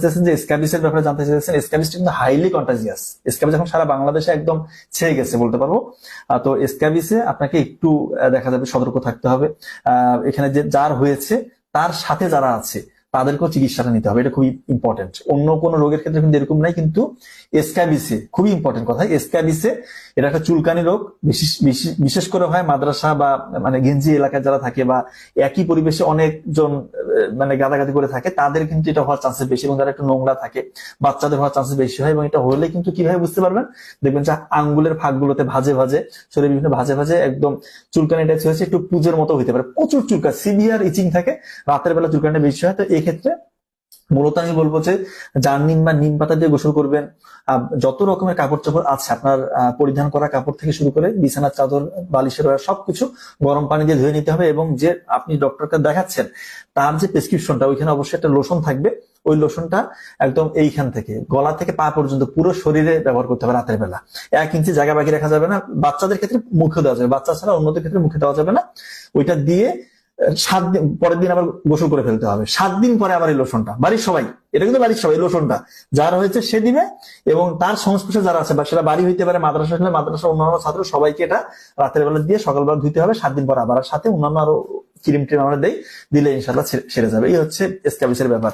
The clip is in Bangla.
চাইছেন যে স্ক্যাবিসের ব্যাপারে জানতে চাইছেন। স্ক্যাবিস কিন্তু হাইলি কন্টাজিয়াস। স্ক্যাবিস এখন সারা বাংলাদেশে একদম ছেয়ে গেছে বলতে পারবো। তো স্ক্যাবিসে আপনাকে একটু দেখা যাবে সতর্ক থাকতে হবে। এখানে যে যার হয়েছে তার সাথে যারা আছে তাদেরকেও চিকিৎসাটা নিতে হবে, এটা খুবই ইম্পর্টেন্ট। অন্য কোনো রোগের ক্ষেত্রে কিন্তু এরকম নাই, কিন্তু স্ক্যাবিসে খুবই ইম্পর্টেন্ট কথা। স্ক্যাবিসে এটা একটা চুলকানি রোগ, বিশেষ করে হয় মাদ্রাসা বা মানে গেঞ্জি এলাকায় যারা থাকে বা একই পরিবেশে অনেকজন মানে গাদাগাদি করে থাকে, তাদের কিন্তু এটা হওয়ার চান্সেস বেশি, এবং যারা একটু নোংরা থাকে বাচ্চাদের হওয়ার চান্সেস বেশি হয়। এবং এটা হলে কিন্তু কিভাবে বুঝতে পারবেন, দেখবেন যে আঙ্গুলের ফাঁকগুলোতে ভাজে ভাজে, শরীরে বিভিন্ন ভাজে ভাজে একদম চুলকানি টাইপস হয়েছে, একটু পুজোর মতো হইতে পারে, প্রচুর চুলকানি, সিভিয়ার ইচিং থাকে, রাতের বেলা চুলকানিটা বেশি হয়। তো এই ক্ষেত্রে মূলত আমি বলবো যে জার্নিম বা নিম পাতা দিয়ে গোসল করবেন। যত রকমের কাপড় চোপড় আছে আপনার পরিধান করা কাপড় থেকে শুরু করে বিছানার চাদর, বালিশের ওয়ার সবকিছু গরম পানি দিয়ে ধুয়ে নিতে হবে। এবং যে আপনি ডক্টরকে দেখাচ্ছেন তার যে প্রেসক্রিপশনটা, ওইখানে অবশ্যই একটা লোশন থাকবে। ওই লোশনটা একদম এইখান থেকে গলা থেকে পা পর্যন্ত পুরো শরীরে ব্যবহার করতে হবে রাতের বেলা। 1 ইঞ্চি জায়গা বাকি রাখা যাবে না। বাচ্চাদের ক্ষেত্রে মুখে দেওয়া যাবে, বাচ্চা ছাড়া অন্যদের ক্ষেত্রে মুখে দেওয়া যাবে না। ওইটা দিয়ে 7 দিন, পরের দিন আবার গোসল করে ফেলতে হবে। 7 দিন পরে আবার এই লোশনটা বাড়ির সবাই, এটা কিন্তু বাড়ির সবাই, লোশনটা যার হয়েছে সে দিবে, এবং তার সংস্পর্শে যারা আছে, বা সেটা বাড়ি হইতে পারে, মাদ্রাসা হলে মাদ্রাসার অন্যান্য ছাত্র, সবাইকে এটা রাতের বেলা দিয়ে সকালবেলা ধুইতে হবে। 7 দিন পর আবার, আর সাথে অন্যান্য আরো ক্রিম টিম আমরা দিলে ইনশাল্লাহ সেরে যাবে। এই হচ্ছে স্ক্যাবিসের ব্যাপার।